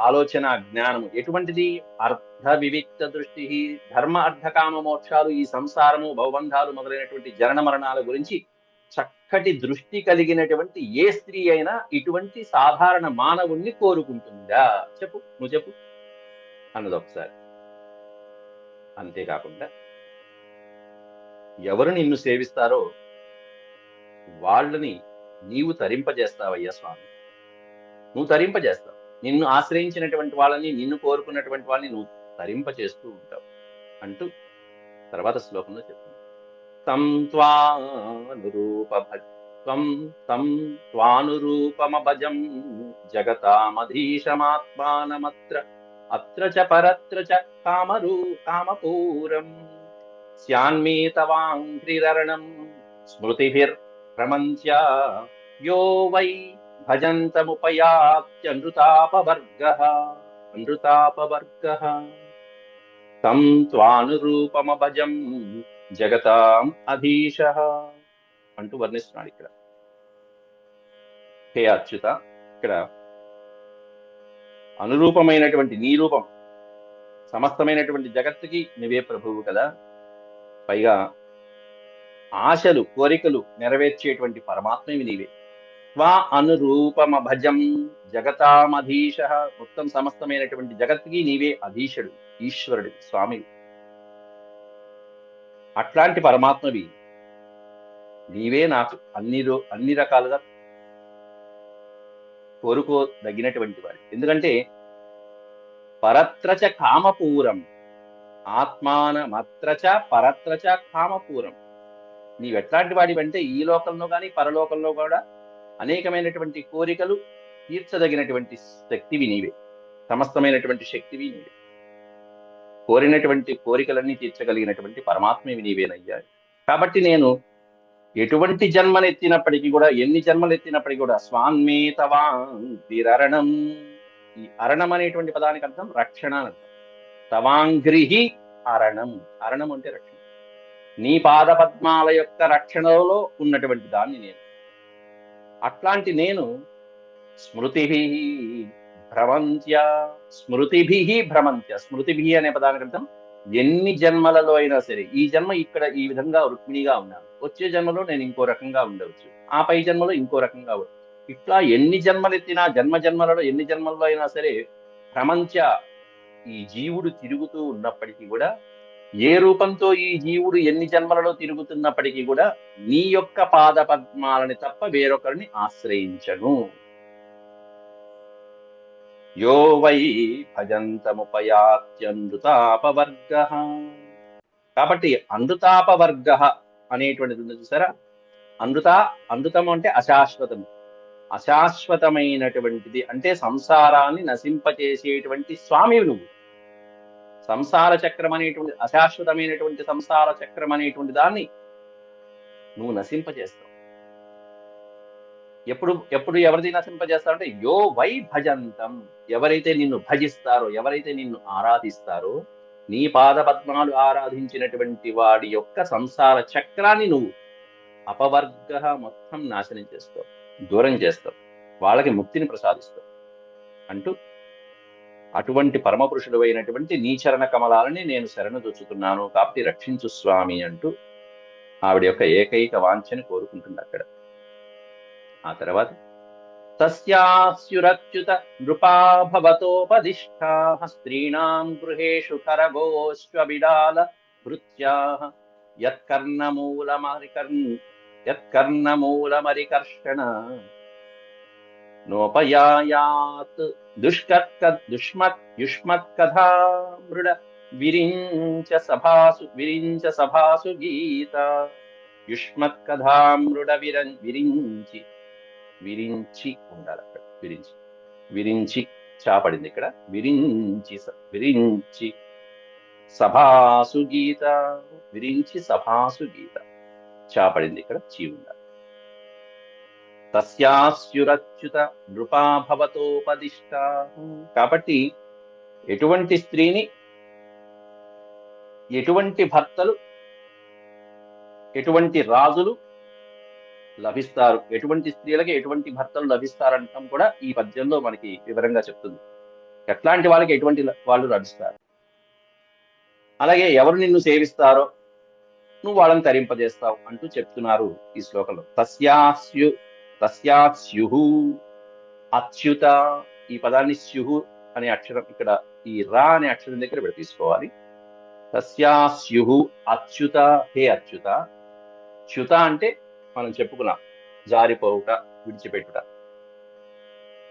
ఆలోచన జ్ఞానము. ఎటువంటిది? అర్థ వివిక్త దృష్టి. ధర్మ అర్థ కామ మోక్షాలు, ఈ సంసారము, భవబంధాలు మొదలైనటువంటి జనన మరణాల గురించి చక్కటి దృష్టి కలిగినటువంటి ఏ స్త్రీ అయినా ఇటువంటి సాధారణ మానవుణ్ణి కోరుకుంటుందా? చెప్పు, నువ్వు చెప్పు అన్నది ఒకసారి. అంతేకాకుండా ఎవరు నిన్ను సేవిస్తారో వాళ్ళని నీవు తరింపజేస్తావయ్యా స్వామి, నువ్వు తరింపజేస్తావు. నిన్ను ఆశ్రయించినటువంటి వాళ్ళని, నిన్ను కోరుకున్నటువంటి వాళ్ళని నువ్వు తరింపజేస్తూ ఉంటావు అంటూ తర్వాత శ్లోకంలో చెప్తుంది. తం త్వం తం త్వానురూపమభజం జగతామధీశమాత్మానమత్ర అత్ర చ పరత్ర చ కామపూరం స్యాన్మే తవాంఘ్రిరణం స్మృతిభిర్భ్రమంత్యా యో వై భజంతముపయాత్యనృతాపవర్గః అనృతాపవర్గః తం త్వానురూపమభజం జగతాం అధీశః అంటూ వర్ణిస్తున్నాడు ఇక్కడ. హే అచ్యుత, ఇక్కడ అనురూపమైనటువంటి నీ రూపం, సమస్తమైనటువంటి జగత్తుకి నువ్వే ప్రభువు కదా, పైగా ఆశలు కోరికలు నెరవేర్చేటువంటి పరమాత్మవి నీవే. త్వా అనురూపమభజం జగతామధీశ, మొత్తం సమస్తమైనటువంటి జగత్తుకి నీవే అధీశుడు, ఈశ్వరుడు, స్వామి. అట్లాంటి పరమాత్మవి నీవే నాకు అన్ని రకాలుగా కోరుకోదగినటువంటి వాడు. ఎందుకంటే పరత్రచ కామపూరం, ఆత్మానమత్రచ పరత్రచ కామపూరం. నీవెట్లాంటి వాడివంటే ఈ లోకంలో కానీ పరలోకంలో కూడా అనేకమైనటువంటి కోరికలు తీర్చదగినటువంటి శక్తివి నీవే, సమస్తమైనటువంటి శక్తివి నీవే. కోరినటువంటి కోరికలన్నీ తీర్చగలిగినటువంటి పరమాత్మవి నీవేనయ్యా. కాబట్టి నేను ఎటువంటి జన్మలెత్తినప్పటికీ కూడా, ఎన్ని జన్మలు ఎత్తినప్పటికీ కూడా స్వాన్మేతవాంగ్రిరణం, ఈ అరణం అనేటువంటి పదానికి అర్థం రక్షణ అని అర్థం. తవాంగ్రిహి అరణం, అరణం అంటే రక్షణ. నీ పాద పద్మాల యొక్క రక్షణలో ఉన్నటువంటి దాన్ని నేను. అట్లాంటి నేను స్మృతిభి భ్రమంత్య, స్మృతిభి భ్రమంత్య, స్మృతిభి అనే పదానికి అర్థం ఎన్ని జన్మలలో అయినా సరే, ఈ జన్మ ఇక్కడ ఈ విధంగా రుక్మిణిగా ఉన్నాను, వచ్చే జన్మలో నేను ఇంకో రకంగా ఉండవచ్చు, ఆ పై జన్మలో ఇంకో రకంగా ఉండవచ్చు. ఇట్లా ఎన్ని జన్మలు ఎత్తినా, జన్మలలో ఎన్ని జన్మల్లో అయినా సరే భ్రమంత్య, ఈ జీవుడు తిరుగుతూ ఉన్నప్పటికీ కూడా, ఏ రూపంతో ఈ జీవుడు ఎన్ని జన్మలలో తిరుగుతున్నప్పటికీ కూడా నీ యొక్క పాద పద్మాలని తప్ప వేరొకరిని ఆశ్రయించను. యో వై భజంతముపయాత్యనృతాపవర్గః. కాబట్టి అనృతాపవర్గః అనేటువంటిది ఉంది చూసారా. అనృతం అంటే అశాశ్వతము, అశాశ్వతమైనటువంటిది అంటే సంసారాన్ని నశింపచేసేటువంటి స్వామివి నువ్వు. సంసార చక్రం అనేటువంటి అశాశ్వతమైనటువంటి సంసార చక్రం అనేటువంటి దాన్ని నువ్వు నశింపజేస్తావు. ఎప్పుడు ఎవరిది నశింపజేస్తావు అంటే యో వై భజంతం, ఎవరైతే నిన్ను భజిస్తారో, ఎవరైతే నిన్ను ఆరాధిస్తారో, నీ పాద పద్మాలు ఆరాధించినటువంటి వాడి యొక్క సంసార చక్రాన్ని నువ్వు అపవర్గ మొత్తం నాశనం చేస్తావు, దూరం చేస్తావు, వాళ్ళకి ముక్తిని ప్రసాదిస్తావు అంటూ అటువంటి పరమపురుషుడు అయినటువంటి నీ చరణ కమలాలని నేను శరణుదొచ్చుతున్నాను, కాబట్టి రక్షించు స్వామి అంటూ ఆవిడ యొక్క ఏకైక వాంఛని కోరుకుంటుంది అక్కడ. ఆ తర్వాత తస్యాస్యురచ్యుత నృపా భవతోపదిష్టాః స్త్రీణాం గృహేషు కరగోష్వబిడాల భృత్యాః యత్కర్ణమూలమరికర్షణ నోపయాయాత్ యుష్మత్కథా విరించ సభాసు గీత. యుష్మత్కథామృడ విరించి ఉండాలి అక్కడ, విరించి చాపడింది ఇక్కడ, విరించి సభాసు గీత, విరించి సభాసు గీత చాపడింది ఇక్కడ, చీ ఉండాలి. తస్యాస్యురచ్యుత నృపా భవతోపదిష్ట. కాబట్టి ఎటువంటి స్త్రీని, ఎటువంటి భర్తలు, ఎటువంటి రాజులు లభిస్తారు, ఎటువంటి స్త్రీలకి ఎటువంటి భర్తలు లభిస్తారంటాం కూడా ఈ పద్యంలో మనకి వివరంగా చెప్తుంది. ఎట్లాంటి వాళ్ళకి ఎటువంటి వాళ్ళు లభిస్తారు, అలాగే ఎవరు నిన్ను సేవిస్తారో నువ్వు వాళ్ళని తరింపజేస్తావు అంటూ చెప్తున్నారు ఈ శ్లోకంలో. తస్యాస్యుహు అచ్యుత, ఈ పదాన్ని స్యుహు అనే అక్షరం ఇక్కడ ఈ రా అనే అక్షరం దగ్గర ఇక్కడ తీసుకోవాలి. తస్యాస్యుహు అచ్యుత, హే అచ్యుత. చ్యుత అంటే మనం చెప్పుకున్నాం జారిపోవుట, విడిచిపెట్టుట.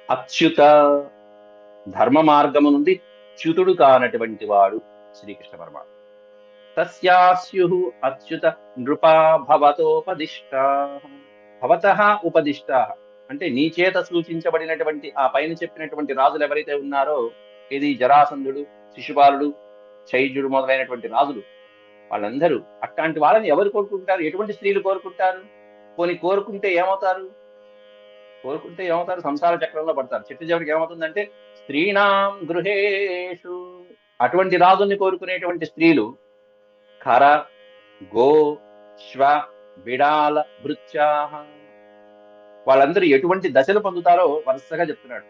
అచ్యుత ధర్మ మార్గము నుండి చ్యుతుడు కానటువంటి వాడు శ్రీకృష్ణ పరమాత్మ. తస్యాస్యుః అచ్యుత నృపా భవతోపదిష్టాః. భవతః ఉపదిష్టాః అంటే నీ చేత సూచించబడినటువంటి ఆ పైన చెప్పినటువంటి రాజులు ఎవరైతే ఉన్నారో, ఇది జరాసంధుడు, శిశుపాలుడు, శైల్యుడు మొదలైనటువంటి రాజులు, వాళ్ళందరూ అట్లాంటి వాళ్ళని ఎవరు కోరుకుంటారు? ఎటువంటి స్త్రీలు కోరుకుంటారు? పోనీ కోరుకుంటే ఏమవుతారు? సంసార చక్రంలో పడతారు. చివరికి ఏమవుతుందంటే స్త్రీణాం గృహేషు, అటువంటి రాజుల్ని కోరుకునేటువంటి స్త్రీలు ఖర, గో, శ్వ, బిడాల, భృత్యాః, వాళ్ళందరూ ఎటువంటి దశలు పొందుతారో వరుసగా చెప్తున్నాడు.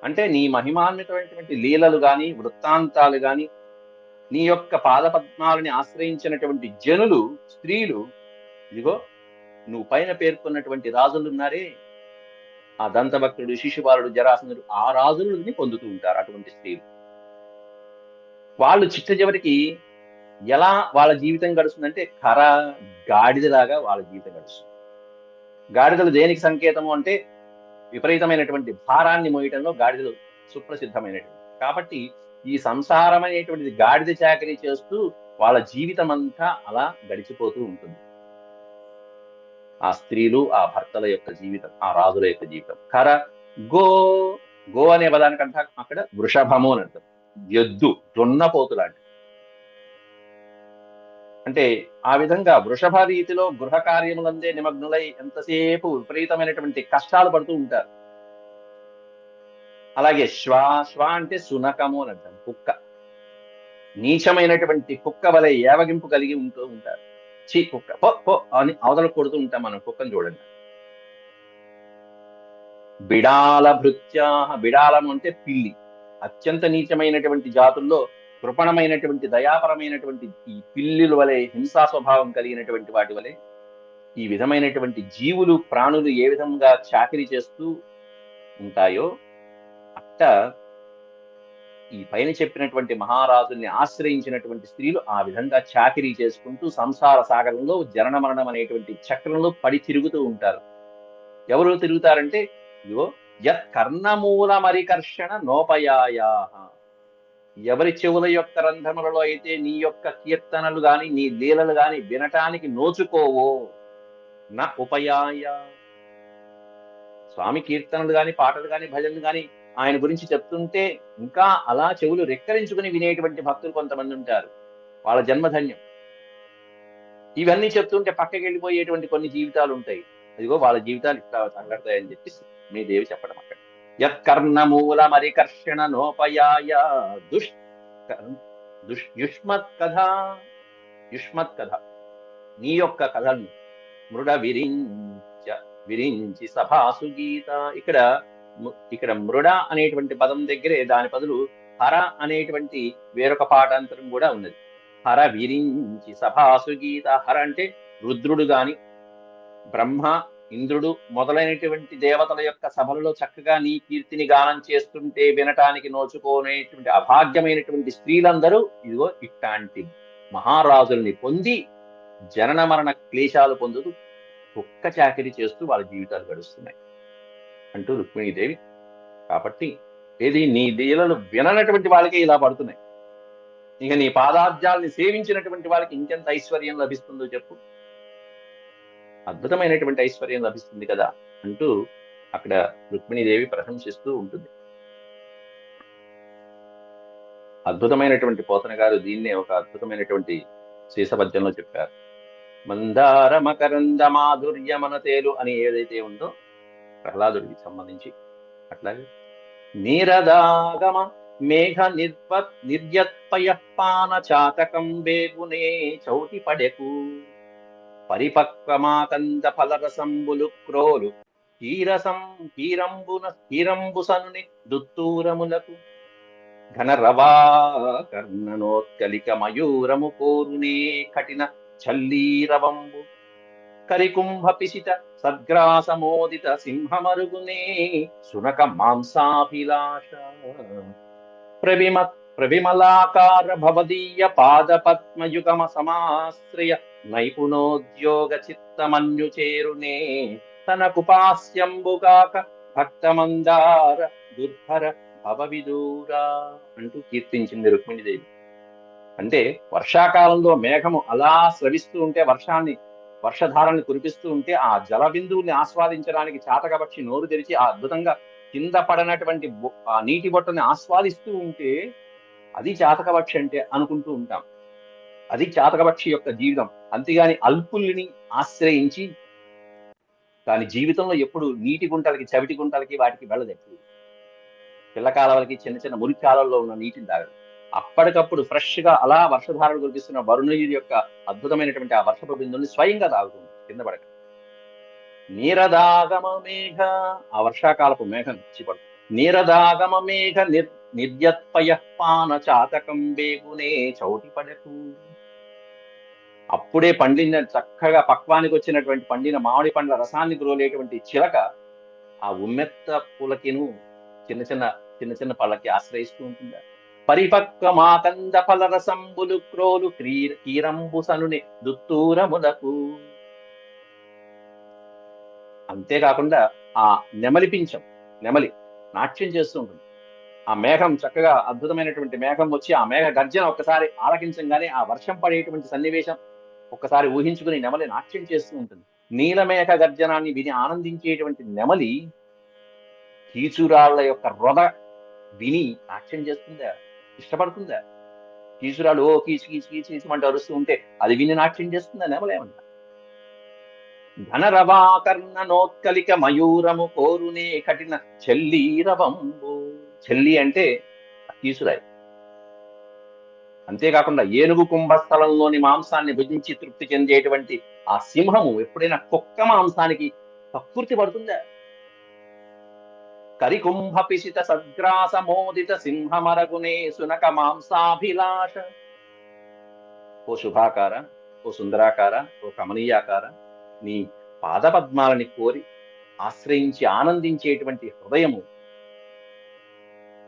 అంటే నీ మహిమాన్వితమైనటువంటి లీలలు గాని, వృత్తాంతాలు గాని, నీ యొక్క పాదపద్మాలని ఆశ్రయించినటువంటి జనులు, స్త్రీలు, ఇదిగో నువ్వు పైన పేర్కొన్నటువంటి రాజులు ఉన్నారే, ఆ దంతభక్తుడు, శిశుపాలుడు, జరాసంధుడు, ఆ రాజులని పొందుతూ ఉంటారు అటువంటి స్త్రీలు. వాళ్ళు చిట్ట చివరికి ఎలా వాళ్ళ జీవితం గడుస్తుందంటే ఖర, గాడిదలాగా వాళ్ళ జీవితం గడుస్తుంది. గాడిదలు దేనికి సంకేతము అంటే విపరీతమైనటువంటి భారాన్ని మోయటంలో గాడిదలు సుప్రసిద్ధమైనటువంటి. కాబట్టి ఈ సంసారం అనేటువంటిది గాడిద చాకరీ చేస్తూ వాళ్ళ జీవితం అంతా అలా గడిచిపోతూ ఉంటుంది. ఆ స్త్రీలు, ఆ భర్తల యొక్క జీవితం, ఆ రాజుల యొక్క జీవితం. ఖర, గో, గో అనే పదానికంట అక్కడ వృషభము అని అర్థం. ఎద్దు, దున్నపోతు లాంటి. అంటే ఆ విధంగా వృషభ రీతిలో గృహ కార్యములందే నిమగ్నులై ఎంతసేపు విపరీతమైనటువంటి కష్టాలు పడుతూ ఉంటారు. అలాగే శ్వ అంటే సునకము అని అర్థం, కుక్క. నీచమైనటువంటి కుక్క వలె ఏవగింపు కలిగి ఉంటూ ఉంటారు. చీ కుక్క, పో పో అని అవతల కొడుతూ ఉంటాం మనం కుక్కను చూడండి. బిడాల భృత్యా, బిడాలము అంటే పిల్లి. అత్యంత నీచమైనటువంటి జాతుల్లో కృపణమైనటువంటి దయాపరమైనటువంటి ఈ పిల్లుల వలె, హింసా స్వభావం కలిగినటువంటి వాటి వలె ఈ విధమైనటువంటి జీవులు, ప్రాణులు ఏ విధంగా చాకిరీ చేస్తూ ఉంటాయో అట్ట ఈ పైన చెప్పినటువంటి మహారాజుల్ని ఆశ్రయించినటువంటి స్త్రీలు ఆ విధంగా చాకిరీ చేసుకుంటూ సంసార సాగరంలో జనన మరణం అనేటువంటి చక్రంలో పడి తిరుగుతూ ఉంటారు. ఎవరు తిరుగుతారంటే ఇదిగో యత్ కర్ణమూలమరికర్షణ నోపయాయా, ఎవరి చెవుల యొక్క రంధ్రములలో అయితే నీ యొక్క కీర్తనలు గాని, నీ లీలలు గాని వినటానికి నోచుకోవో, నా ఉపయాయ. స్వామి కీర్తనలు గాని, పాటలు గాని, భజనలు గాని ఆయన గురించి చెప్తుంటే ఇంకా అలా చెవులు రెక్కరించుకుని వినేటువంటి భక్తులు కొంతమంది ఉంటారు. వాళ్ళ జన్మధన్యం. ఇవన్నీ చెప్తుంటే పక్కకి వెళ్ళిపోయేటువంటి కొన్ని జీవితాలు ఉంటాయి. అదిగో వాళ్ళ జీవితాలు ఇట్లా సంగడతాయని చెప్పి మీ దేవి చెప్పడం అక్కడ. యత్కర్ణమూలమరికర్షణ నోపయాయ యుష్మత్ కథ, యుష్మత్ కథ, నీ యొక్క కథను మృడ విరించి సభాసు గీత. ఇక్కడ మృడ అనేటువంటి పదం దగ్గరే దాని బదులు హర అనేటువంటి వేరొక పాఠాంతరం కూడా ఉన్నది. హర విరించి సభాసు గీత. హర అంటే రుద్రుడు గాని, బ్రహ్మ, ఇంద్రుడు మొదలైనటువంటి దేవతల యొక్క సభలలో చక్కగా నీ కీర్తిని గానం చేస్తుంటే వినటానికి నోచుకోనేటువంటి అభాగ్యమైనటువంటి స్త్రీలందరూ ఇదిగో ఇట్లాంటి మహారాజుల్ని పొంది జనన మరణ క్లేశాలు పొందుతూ కుక్క చాకిరీ చేస్తూ వాళ్ళ జీవితాలు గడుస్తున్నాయి అంటూ రుక్మిణీదేవి. కాబట్టి ఏది నీ లీలలు విననటువంటి వాళ్ళకి ఇలా పడుతున్నాయి, ఇక నీ పాదాబ్జాల్ని సేవించినటువంటి వాళ్ళకి ఇంకెంత ఐశ్వర్యం లభిస్తుందో చెప్పు. అద్భుతమైనటువంటి ఐశ్వర్యం లభిస్తుంది కదా అంటూ అక్కడ రుక్మిణీదేవి ప్రశంసిస్తూ ఉంటుంది. అద్భుతమైనటువంటి పోతన గారు దీన్నే ఒక అద్భుతమైనటువంటి శీసపద్యంలో చెప్పారు. మందార మకరంద మాధుర్యమనతేలు అని ఏదైతే ఉందో ప్రహ్లాదుడికి సంబంధించి, అట్లాగే నీరదాగమ మేఘ నిర్యత్పయపాన చాతకం బేగునే చౌటి పడెకు పరిపక్వమాకంద ఫలరసంబులు క్రోలు కీరంబుసనుని దుత్తూరములకు ఘనరవా కర్ణనోత్కలిక మయూరము కోరునే కఠిన చల్లీరవంబు కరికుంభ పిసిత సద్గ్రాసమోదిత సింహమరుగునే సునక మాంసాభిలాష ప్రవిమలాకార భవదీయ పాద పద్మయుగమ సమాశ్రయ నైపుణోద్యోగ చిత్తమన్యు చేరునే తనకుపాస్యంబుగాక భక్తమందార దుర్భర భవవిదూరా అంటూ కీర్తించింది రుక్మిణీదేవి. అంటే వర్షాకాలంలో మేఘము అలా స్రవిస్తూ ఉంటే వర్షధారాన్ని కురిపిస్తూ ఉంటే ఆ జల బిందువుల్ని ఆస్వాదించడానికి చాతకపక్షి నోరు తెరిచి ఆ అద్భుతంగా కింద పడనటువంటి ఆ నీటి బొట్టని ఆస్వాదిస్తూ ఉంటే అది చాతకపక్షి అంటే అనుకుంటూ ఉంటాం. అది చాతకపక్షి యొక్క జీవితం. అంతేగాని అల్పుల్ని ఆశ్రయించి దాని జీవితంలో ఎప్పుడు నీటి గుంటలకి, చవిటి గుంటలకి వాటికి వెళ్ళదు ఎప్పుడు. పిల్ల కాలవలకి, చిన్న చిన్న మురికి కాలంలో ఉన్న నీటిని తాగదు. అప్పటికప్పుడు ఫ్రెష్ గా అలా వర్షధారలు కురిపిస్తున్న వరుణుడి యొక్క అద్భుతమైనటువంటి ఆ వర్షపు బిందుల్ని స్వయంగా తాగుతుంది కింద పడక. నీరదాగమ మేఘ, ఆ వర్షాకాలపు మేఘం చిపడు. నీరదాగమ మేఘ నిర్యత్పయ పాన చాతకం బేగునే చౌటి పడకు. అప్పుడే పండిన చక్కగా పక్వానికి వచ్చినటువంటి పండిన మామిడి పండ్ల రసాన్ని గ్రోలేటువంటి చిలక ఆ ఉమ్మెత్త పూలకిను చిన్న చిన్న చిన్న చిన్న పళ్ళకి ఆశ్రయిస్తూ ఉంటుందా. పరిపక్వ మాకంద ఫల రసంబులు క్రోలు కీరంబుసనుని దుత్తూరములకు. అంతేకాకుండా ఆ నెమలి నాట్యం చేస్తూ ఉంటుంది. ఆ మేఘం చక్కగా అద్భుతమైనటువంటి మేఘం వచ్చి ఆ మేఘ గర్జన ఒక్కసారి ఆలకించంగానే ఆ వర్షం పడేటువంటి సన్నివేశం ఒక్కసారి ఊహించుకుని నెమలి నాట్యం చేస్తూ ఉంటుంది. నీలమేఘ గర్జనాన్ని విని ఆనందించేటువంటి నెమలి కీచురాళ్ల యొక్క రొద విని నాట్యం చేస్తుందా, ఇష్టపడుతుందా? కీచురాళ్ళు ఓ కీచు కీచు కీచు కీచమంటూ అరుస్తూ ఉంటే అది విని నాట్యం చేస్తుందా నెమలేమంట. ఘనరవాకర్ణ నోత్కలిక మయూరము కోరునే కఠిన చెల్లీరవంబు. చెల్లి అంటే కీచురాయి. అంతేకాకుండా ఏనుగు కుంభస్థలంలోని మాంసాన్ని భుజించి తృప్తి చెందేటువంటి ఆ సింహము ఎప్పుడైనా కుక్క మాంసానికి ప్రకృతి పడుతుందా? కరికుంభ పిసిత సద్గ్రాస మోదిత సింహమరగునే సునక మాంసాభిలాష. ఓ శుభాకార, ఓ సుందరాకార, ఓ కమనీయాకార, నీ పాదపద్మాలని కోరి ఆశ్రయించి ఆనందించేటువంటి హృదయము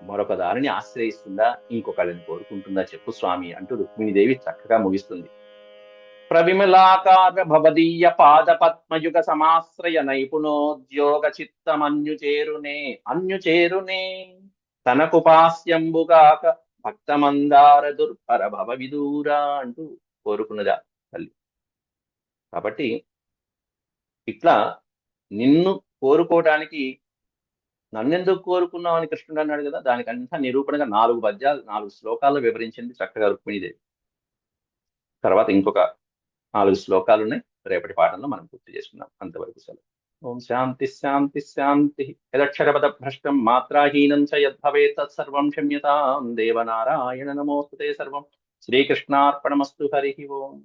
మరొక దానిని ఆశ్రయిస్తుందా, ఇంకొకళ్ళని కోరుకుంటుందా చెప్పు స్వామి అంటూ రుక్మిణీదేవి చక్కగా ముగిస్తుంది. ప్రవిమలాకార భవదీయ పాద పద్మయుగ సమాశ్రయ నైపుణోద్యోగ చిత్తమన్యుచేరునే తనకు పాస్యంబుగాక భక్తమందార దుర్భర భవ విదూరా అంటూ కోరుకున్నదా తల్లి. కాబట్టి ఇట్లా నిన్ను కోరుకోవటానికి నన్నెందుకు కోరుకున్నావు అని కృష్ణుడు అన్నాడు కదా, దానికంతా నిరూపణగా 4 శ్లోకాల్లో వివరించింది చక్కగా రుక్మిణీదేవి. తర్వాత ఇంకొక 4 శ్లోకాలు ఉన్నాయి, రేపటి పాఠంలో మనం పూర్తి చేసుకుందాం. అంతవరకు సెలవు. ఓం శాంతి శాంతి శాంతి. యదక్షరపద భ్రష్టం మాత్రాహీనం చ యద్భవేత్ తత్సర్వం క్షమ్యతాం దేవనారాయణ నమోస్తుతే. సర్వం శ్రీకృష్ణార్పణమస్తు. హరి ఓం.